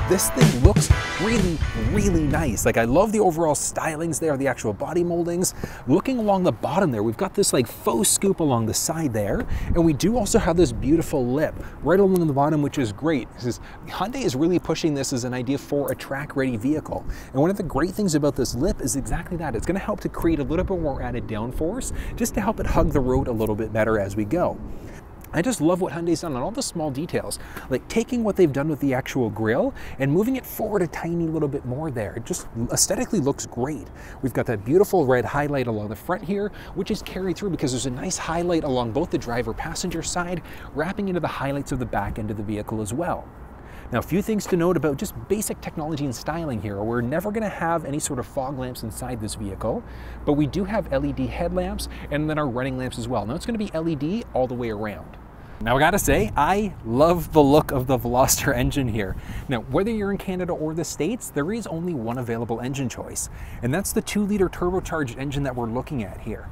this thing looks really, really nice. Like, I love the overall stylings there, the actual body moldings. Looking along the bottom there, we've got this like faux scoop along the side there, and we do also have this beautiful lip right along the bottom, which is great. Hyundai is really pushing this as an idea for a track-ready vehicle. And one of the great things about this lip is exactly that. It's going to help to create a little bit more added downforce, just to help it hug the road a little bit better as we go. I just love what Hyundai's done on all the small details, like taking what they've done with the actual grille and moving it forward a tiny little bit more there. It just aesthetically looks great. We've got that beautiful red highlight along the front here, which is carried through because there's a nice highlight along both the driver-passenger side, wrapping into the highlights of the back end of the vehicle as well. Now, a few things to note about just basic technology and styling here. We're never going to have any sort of fog lamps inside this vehicle, but we do have LED headlamps and then our running lamps as well. Now, it's going to be LED all the way around. Now, I gotta say, I love the look of the Veloster engine here. Now, whether you're in Canada or the States, there is only one available engine choice, and that's the 2-liter turbocharged engine that we're looking at here.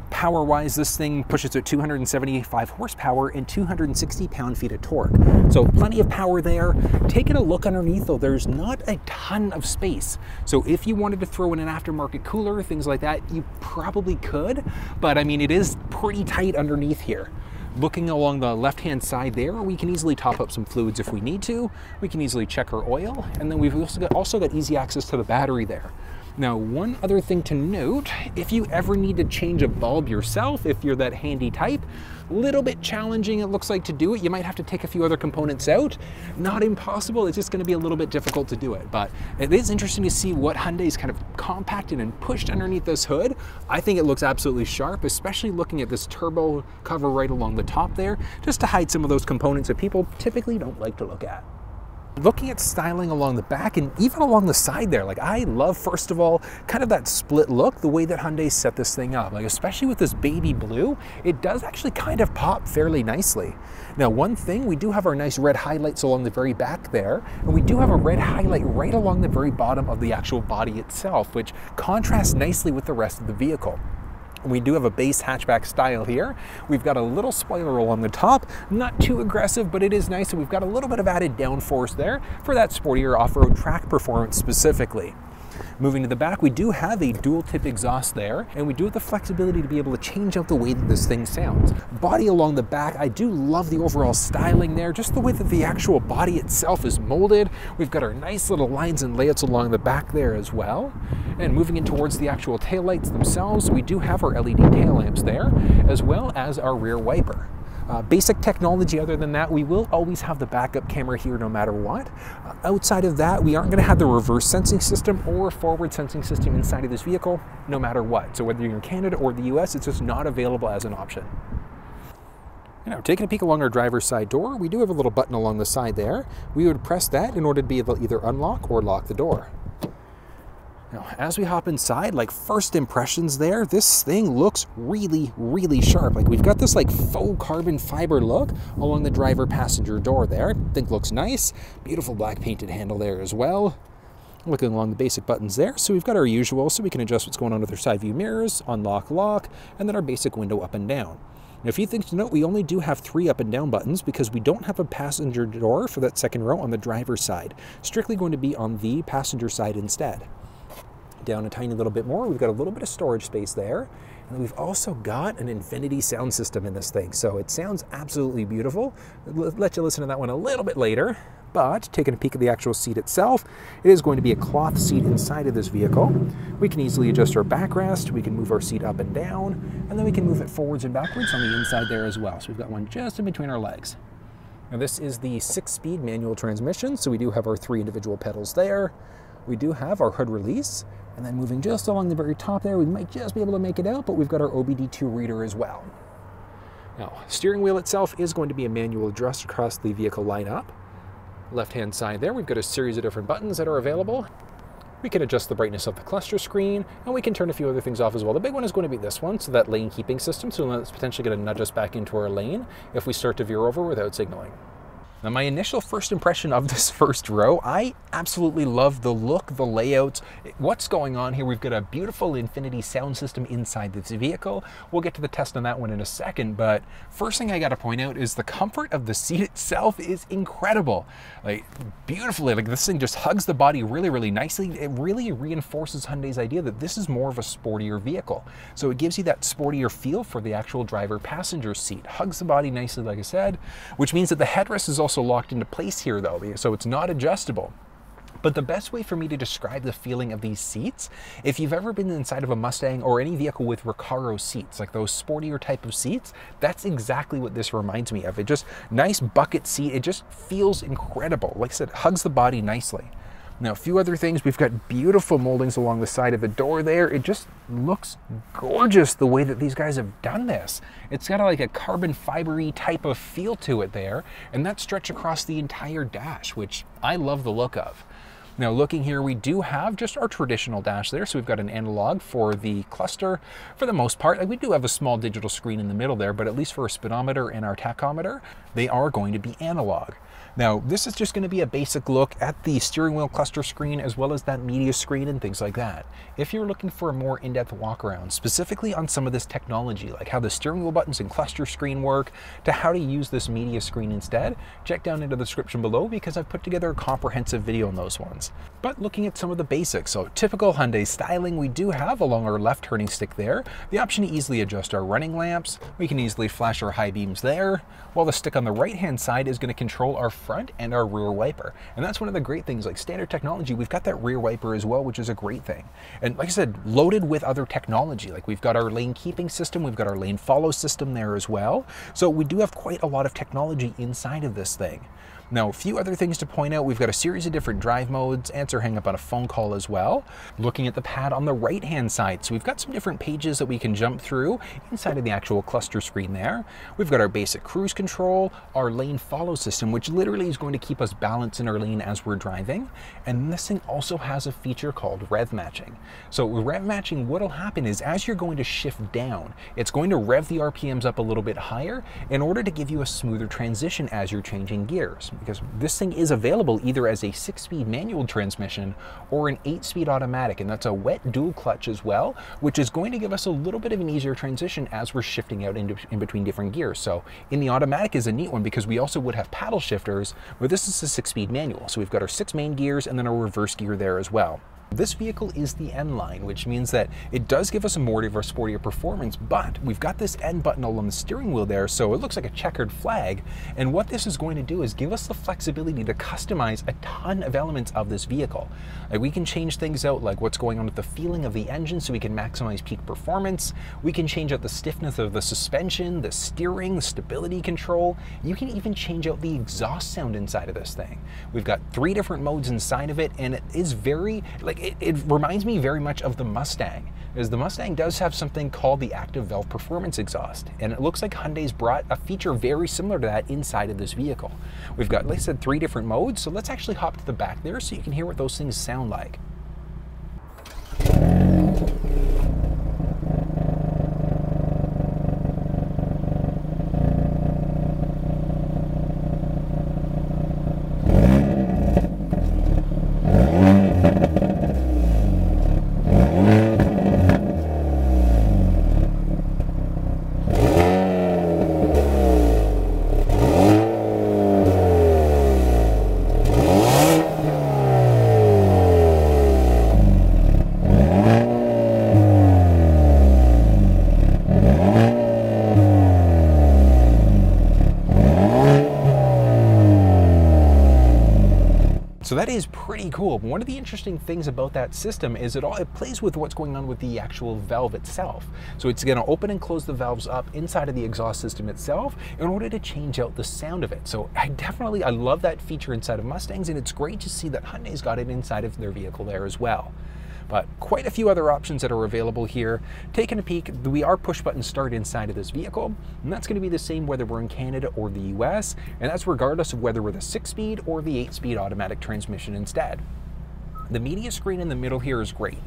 Power-wise, this thing pushes at 275 horsepower and 260 pound-feet of torque. So plenty of power there. Taking a look underneath though, there's not a ton of space. So if you wanted to throw in an aftermarket cooler, things like that, you probably could. But I mean, it is pretty tight underneath here. Looking along the left-hand side there, we can easily top up some fluids if we need to. We can easily check our oil, and then we've also got easy access to the battery there. Now, one other thing to note, if you ever need to change a bulb yourself, if you're that handy type, a little bit challenging it looks like to do it. You might have to take a few other components out. Not impossible, it's just going to be a little bit difficult to do it. But it is interesting to see what Hyundai's kind of compacted and pushed underneath this hood. I think it looks absolutely sharp, especially looking at this turbo cover right along the top there, just to hide some of those components that people typically don't like to look at. Looking at styling along the back and even along the side there, like I love, first of all, kind of that split look, the way that Hyundai set this thing up, like especially with this baby blue, it does actually kind of pop fairly nicely. Now, one thing, we do have our nice red highlights along the very back there, and we do have a red highlight right along the very bottom of the actual body itself, which contrasts nicely with the rest of the vehicle. We do have a base hatchback style here. We've got a little spoiler along the top, not too aggressive, but it is nice, and we've got a little bit of added downforce there for that sportier off-road track performance specifically. Moving to the back, we do have a dual tip exhaust there, and we do have the flexibility to be able to change out the way that this thing sounds. Body along the back, I do love the overall styling there, just the way that the actual body itself is molded. We've got our nice little lines and layouts along the back there as well. And moving in towards the actual taillights themselves, we do have our LED tail lamps there, as well as our rear wiper. Basic technology other than that, we will always have the backup camera here no matter what. Outside of that, we aren't going to have the reverse sensing system or forward sensing system inside of this vehicle no matter what. So whether you're in Canada or the US, it's just not available as an option. Now, taking a peek along our driver's side door, we do have a little button along the side there. We would press that in order to be able to either unlock or lock the door. Now, as we hop inside, like first impressions there, this thing looks really, really sharp. Like we've got this like faux carbon fiber look along the driver passenger door there. I think looks nice. Beautiful black painted handle there as well. Looking along the basic buttons there, so we've got our usual, so we can adjust what's going on with our side view mirrors, unlock, lock, and then our basic window up and down. Now, a few things to note, we only do have 3 up and down buttons because we don't have a passenger door for that second row on the driver's side. Strictly going to be on the passenger side instead. Down a tiny little bit more, we've got a little bit of storage space there, and we've also got an Infinity sound system in this thing, so it sounds absolutely beautiful. I'll let you listen to that one a little bit later, but taking a peek at the actual seat itself, it is going to be a cloth seat inside of this vehicle. We can easily adjust our backrest, we can move our seat up and down, and then we can move it forwards and backwards on the inside there as well. So we've got one just in between our legs. Now, this is the 6-speed manual transmission, so we do have our 3 individual pedals there. We do have our hood release, and then moving just along the very top there, we might just be able to make it out, but we've got our OBD2 reader as well. Now, steering wheel itself is going to be a manual adjust across the vehicle lineup. Left-hand side there, we've got a series of different buttons that are available. We can adjust the brightness of the cluster screen, and we can turn a few other things off as well. The big one is going to be this one, so that lane keeping system, so that's potentially going to nudge us back into our lane if we start to veer over without signaling. Now, my initial first impression of this first row, I absolutely love the look, the layout, what's going on here. We've got a beautiful Infinity sound system inside this vehicle. We'll get to the test on that one in a second, but first thing I got to point out is the comfort of the seat itself is incredible. Like, beautifully, like this thing just hugs the body really, really nicely. It really reinforces Hyundai's idea that this is more of a sportier vehicle. So it gives you that sportier feel for the actual driver passenger seat. Hugs the body nicely, like I said, which means that the headrest is also locked into place here though, so it's not adjustable. But the best way for me to describe the feeling of these seats, if you've ever been inside of a Mustang or any vehicle with Recaro seats, like those sportier type of seats, that's exactly what this reminds me of. It just, nice bucket seat, it just feels incredible. Like I said, it hugs the body nicely. Now, a few other things, we've got beautiful moldings along the side of the door there. It just looks gorgeous the way that these guys have done this. It's got like a carbon fiber-y type of feel to it there, and that stretch across the entire dash, which I love the look of. Now, looking here, we do have just our traditional dash there. So we've got an analog for the cluster for the most part. Like, we do have a small digital screen in the middle there, but at least for our speedometer and our tachometer, they are going to be analog. Now, this is just going to be a basic look at the steering wheel cluster screen as well as that media screen and things like that. If you're looking for a more in-depth walk around, specifically on some of this technology, like how the steering wheel buttons and cluster screen work, to how to use this media screen instead, check down into the description below because I've put together a comprehensive video on those ones. But looking at some of the basics, so typical Hyundai styling, we do have along our left turning stick there, the option to easily adjust our running lamps. We can easily flash our high beams there, while the stick on the right-hand side is going to control our front and our rear wiper. And that's one of the great things, like standard technology, we've got that rear wiper as well, which is a great thing. And like I said, loaded with other technology, like we've got our lane keeping system, we've got our lane follow system there as well. So we do have quite a lot of technology inside of this thing. Now, a few other things to point out, we've got a series of different drive modes, answer hang up on a phone call as well. Looking at the pad on the right-hand side, so we've got some different pages that we can jump through inside of the actual cluster screen there. We've got our basic cruise control, our lane follow system, which literally is going to keep us balanced in our lane as we're driving. And this thing also has a feature called rev matching. So with rev matching, what'll happen is as you're going to shift down, it's going to rev the RPMs up a little bit higher in order to give you a smoother transition as you're changing gears. Because this thing is available either as a 6-speed manual transmission or an 8-speed automatic, and that's a wet dual clutch as well, which is going to give us a little bit of an easier transition as we're shifting out in between different gears. So in the automatic is a neat one because we also would have paddle shifters, but this is a 6-speed manual. So we've got our 6 main gears and then a reverse gear there as well. This vehicle is the N line, which means that it does give us a more of a sportier performance, but we've got this N button along the steering wheel there, so it looks like a checkered flag. And what this is going to do is give us the flexibility to customize a ton of elements of this vehicle. Like, we can change things out, like what's going on with the feeling of the engine so we can maximize peak performance. We can change out the stiffness of the suspension, the steering, the stability control. You can even change out the exhaust sound inside of this thing. We've got 3 different modes inside of it, and it is very, like, it reminds me very much of the Mustang, because the Mustang does have something called the active valve performance exhaust, and it looks like Hyundai's brought a feature very similar to that inside of this vehicle. We've got, like I said, 3 different modes, so let's actually hop to the back there so you can hear what those things sound like. So that is pretty cool. One of the interesting things about that system is it plays with what's going on with the actual valve itself. So it's going to open and close the valves up inside of the exhaust system itself in order to change out the sound of it. So I love that feature inside of Mustangs, and it's great to see that Hyundai's got it inside of their vehicle there as well. But quite a few other options that are available here. Taking a peek, we are push button start inside of this vehicle, and that's going to be the same whether we're in Canada or the US, and that's regardless of whether we're the 6-speed or the 8-speed automatic transmission instead. The media screen in the middle here is great.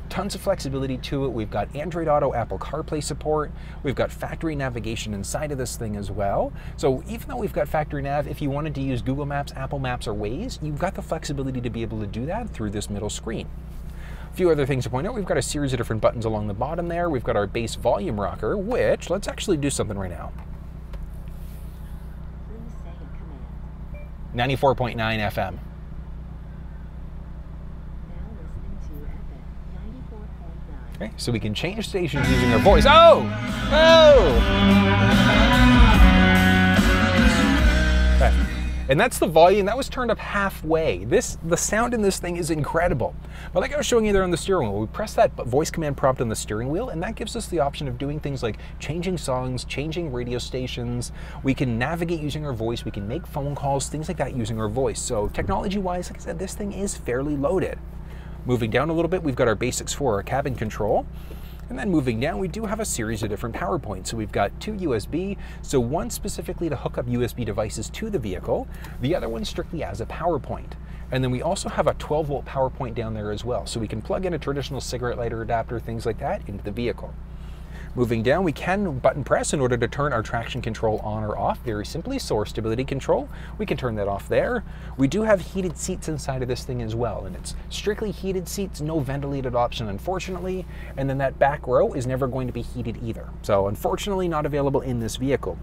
Tons of flexibility to it. We've got Android Auto, Apple CarPlay support. We've got factory navigation inside of this thing as well. So even though we've got factory nav, if you wanted to use Google Maps, Apple Maps, or Waze, you've got the flexibility to be able to do that through this middle screen. A few other things to point out. We've got a series of different buttons along the bottom there. We've got our bass volume rocker, which, let's actually do something right now. 94.9 FM. Okay, so we can change stations using our voice. Oh! Oh! Okay. And that's the volume. That was turned up halfway. The sound in this thing is incredible. But like I was showing you there on the steering wheel, we press that voice command prompt on the steering wheel, and that gives us the option of doing things like changing songs, changing radio stations. We can navigate using our voice. We can make phone calls, things like that using our voice. So technology-wise, like I said, this thing is fairly loaded. Moving down a little bit, we've got our basics for our cabin control. And then moving down, we do have a series of different power points. So we've got 2 USB, so one specifically to hook up USB devices to the vehicle, the other one strictly as a power point. And then we also have a 12-volt power point down there as well. So we can plug in a traditional cigarette lighter adapter, things like that, into the vehicle. Moving down, we can button press in order to turn our traction control on or off very simply. So our stability control, we can turn that off there. We do have heated seats inside of this thing as well, and it's strictly heated seats, no ventilated option, unfortunately. And then that back row is never going to be heated either. So unfortunately not available in this vehicle.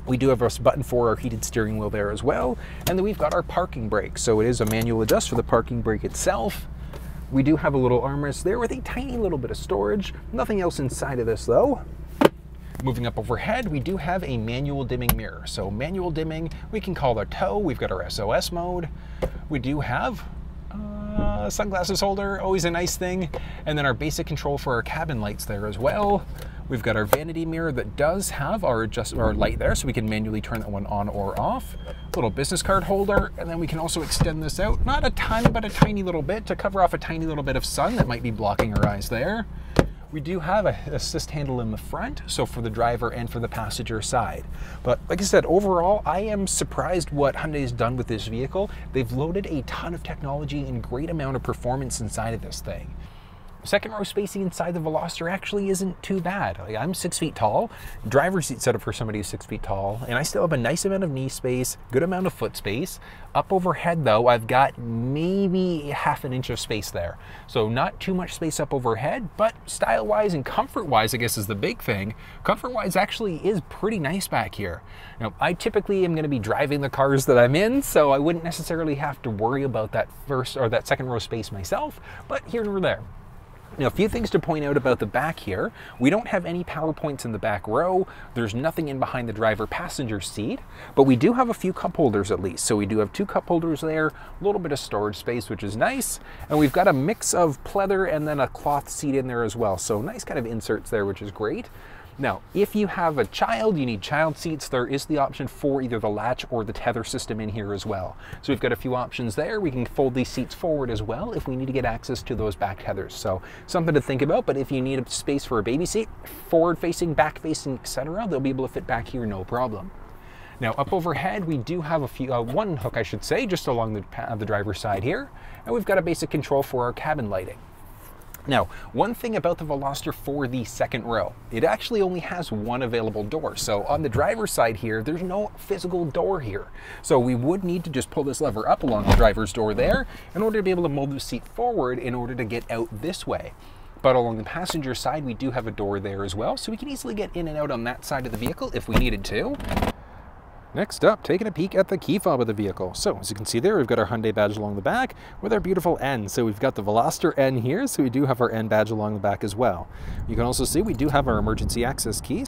We do have a button for our heated steering wheel there as well. And then we've got our parking brake. So it is a manual adjust for the parking brake itself. We do have a little armrest there with a tiny little bit of storage. Nothing else inside of this though. Moving up overhead, we do have a manual dimming mirror. So manual dimming, we can call our tow. We've got our SOS mode. We do have a sunglasses holder, always a nice thing. And then our basic control for our cabin lights there as well. We've got our vanity mirror that does have our light there, so we can manually turn that one on or off. Little business card holder, and then we can also extend this out, not a ton, but a tiny little bit to cover off a tiny little bit of sun that might be blocking our eyes there. We do have an assist handle in the front, so for the driver and for the passenger side. But like I said, overall, I am surprised what Hyundai's done with this vehicle. They've loaded a ton of technology and great amount of performance inside of this thing. Second row spacing inside the Veloster actually isn't too bad. Like, I'm 6 feet tall, driver's seat set up for somebody who's 6 feet tall, and I still have a nice amount of knee space, good amount of foot space. Up overhead though, I've got maybe ½ an inch of space there. So not too much space up overhead, but style-wise and comfort-wise, I guess is the big thing. Comfort-wise actually is pretty nice back here. Now, I typically am gonna be driving the cars that I'm in, so I wouldn't necessarily have to worry about that first or that second row space myself, but here or there. Now, a few things to point out about the back here. We don't have any power points in the back row. There's nothing in behind the driver passenger seat, but we do have a few cup holders at least. So we do have 2 cup holders there, a little bit of storage space, which is nice. And we've got a mix of pleather and then a cloth seat in there as well. So nice kind of inserts there, which is great. Now, if you have a child, you need child seats, there is the option for either the latch or the tether system in here as well. So we've got a few options there. We can fold these seats forward as well if we need to get access to those back tethers. So something to think about, but if you need a space for a baby seat, forward facing, back facing, etc., they'll be able to fit back here, no problem. Now up overhead, we do have a few, one hook I should say, just along the driver's side here. And we've got a basic control for our cabin lighting. Now, one thing about the Veloster for the second row, it actually only has one available door. So on the driver's side here, there's no physical door here. So we would need to just pull this lever up along the driver's door there in order to be able to move the seat forward in order to get out this way. But along the passenger side, we do have a door there as well. So we can easily get in and out on that side of the vehicle if we needed to. Next up, taking a peek at the key fob of the vehicle. So as you can see there, we've got our Hyundai badge along the back with our beautiful N. So we've got the Veloster N here, so we do have our N badge along the back as well. You can also see we do have our emergency access key.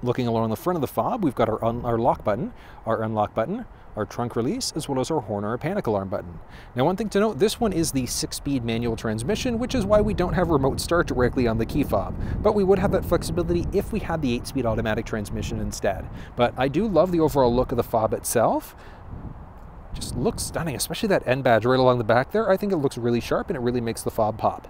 Looking along the front of the fob, we've got our lock button, our unlock button, our trunk release, as well as our horn or our panic alarm button. Now, one thing to note, this one is the 6-speed manual transmission, which is why we don't have remote start directly on the key fob. But we would have that flexibility if we had the 8-speed automatic transmission instead. But I do love the overall look of the fob itself. Just looks stunning, especially that N badge right along the back there. I think it looks really sharp and it really makes the fob pop.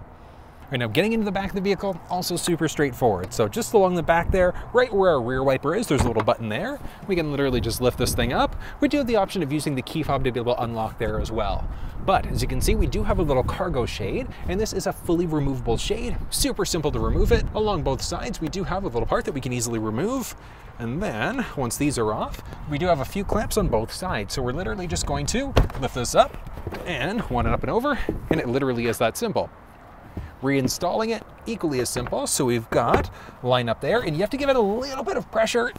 Right, now getting into the back of the vehicle, also super straightforward. So just along the back there, right where our rear wiper is, there's a little button there. We can literally just lift this thing up. We do have the option of using the key fob to be able to unlock there as well. But as you can see, we do have a little cargo shade, and this is a fully removable shade. Super simple to remove it. Along both sides, we do have a little part that we can easily remove. And then once these are off, we do have a few clamps on both sides. So we're literally just going to lift this up and one it up and over, and it literally is that simple. Reinstalling it, equally as simple. So we've got line up there, and you have to give it a little bit of pressure.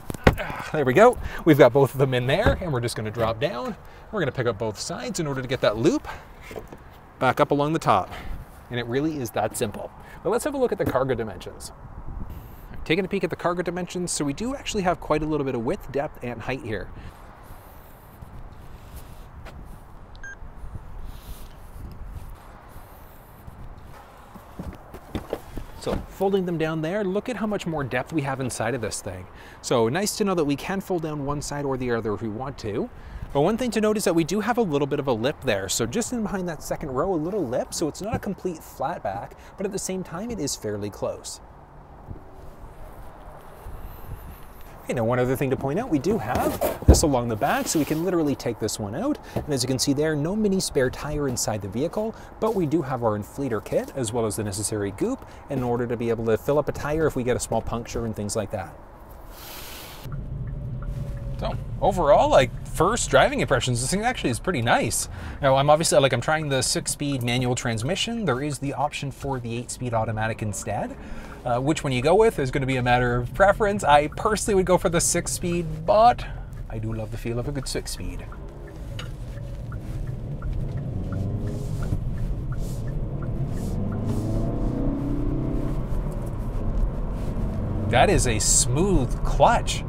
There we go. We've got both of them in there, and we're just going to drop down. We're going to pick up both sides in order to get that loop back up along the top. And it really is that simple. But let's have a look at the cargo dimensions. Taking a peek at the cargo dimensions, so we do actually have quite a little bit of width, depth, and height here. So folding them down there, look at how much more depth we have inside of this thing. So nice to know that we can fold down one side or the other if we want to. But one thing to note is that we do have a little bit of a lip there. So just in behind that second row, a little lip. So it's not a complete flat back, but at the same time, it is fairly close. Okay, now one other thing to point out, we do have this along the back, so we can literally take this one out. And as you can see there, no mini spare tire inside the vehicle, but we do have our inflator kit as well as the necessary goop in order to be able to fill up a tire if we get a small puncture and things like that. So overall, like first driving impressions, this thing actually is pretty nice. Now I'm obviously, I'm trying the 6-speed manual transmission. There is the option for the 8-speed automatic instead. Which one you go with is going to be a matter of preference. I personally would go for the 6-speed, but I do love the feel of a good 6-speed. That is a smooth clutch.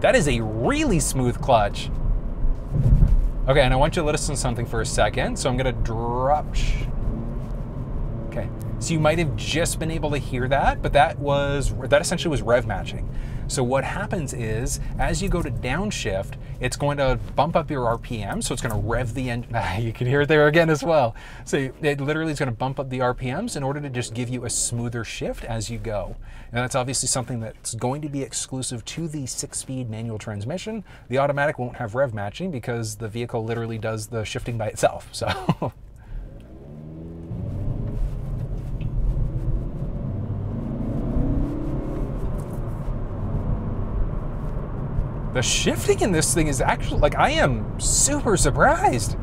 That is a really smooth clutch. Okay, and I want you to listen to something for a second. So I'm going to drop. Okay. So you might have just been able to hear that, but that essentially was rev matching. So what happens is, as you go to downshift, it's going to bump up your RPM, so it's going to rev the engine. You can hear it there again as well. So it literally is going to bump up the RPMs in order to just give you a smoother shift as you go. And that's obviously something that's going to be exclusive to the 6-speed manual transmission. The automatic won't have rev matching because the vehicle literally does the shifting by itself. So. The shifting in this thing is actually, I am super surprised.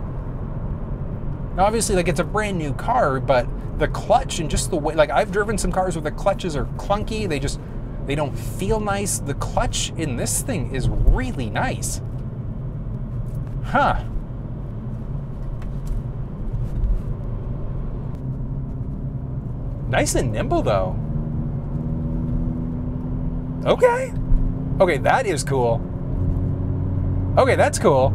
Now, obviously, it's a brand new car, but the clutch and just the way, I've driven some cars where the clutches are clunky. They don't feel nice. The clutch in this thing is really nice. Huh. Nice and nimble, though. Okay. Okay, that is cool. Okay, that's cool.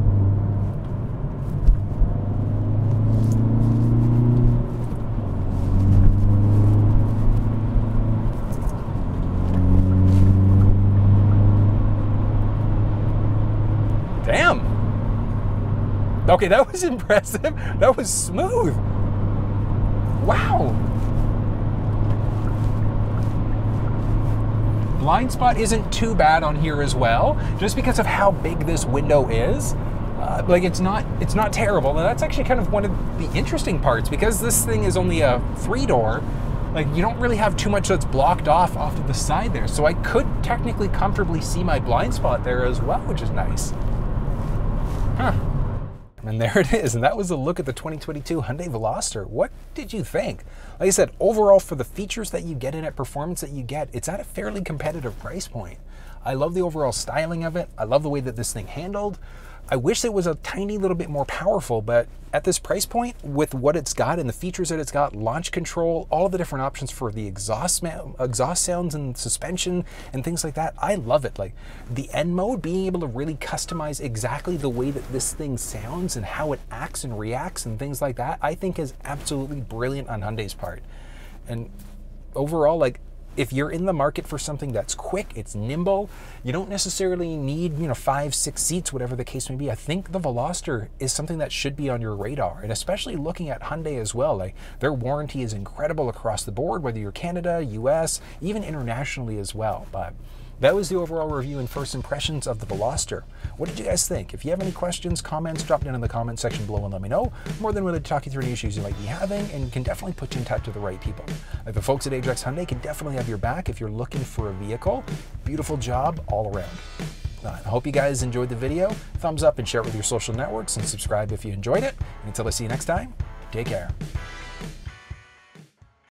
Damn. Okay, that was impressive. That was smooth. Wow. Blind spot isn't too bad on here as well, just because of how big this window is. It's not terrible. And that's actually kind of one of the interesting parts, because this thing is only a 3-door. You don't really have too much that's blocked off to the side there. So I could technically comfortably see my blind spot there as well, which is nice. Huh. And there it is, and that was a look at the 2022 Hyundai Veloster. What did you think? Like I said, overall, for the features that you get in it, performance that you get, it's at a fairly competitive price point. I love the overall styling of it. I love the way that this thing handled. I wish it was a tiny little bit more powerful, but at this price point, with what it's got and the features that it's got, launch control, all of the different options for the exhaust sounds and suspension and things like that, I love it. The N mode, being able to really customize exactly the way that this thing sounds and how it acts and reacts and things like that, I think is absolutely brilliant on Hyundai's part. And overall, if you're in the market for something that's quick, it's nimble, you don't necessarily need, 5, 6 seats, whatever the case may be, I think the Veloster is something that should be on your radar. And especially looking at Hyundai as well, like their warranty is incredible across the board, whether you're Canada, US, even internationally as well. But that was the overall review and first impressions of the Veloster. What did you guys think? If you have any questions, comments, drop down in the comment section below and let me know. I'm more than willing to talk you through any issues you might be having and can definitely put you in touch with the right people. Like the folks at Ajax Hyundai can definitely have your back if you're looking for a vehicle. Beautiful job all around. I hope you guys enjoyed the video. Thumbs up and share it with your social networks and subscribe if you enjoyed it. And until I see you next time, take care.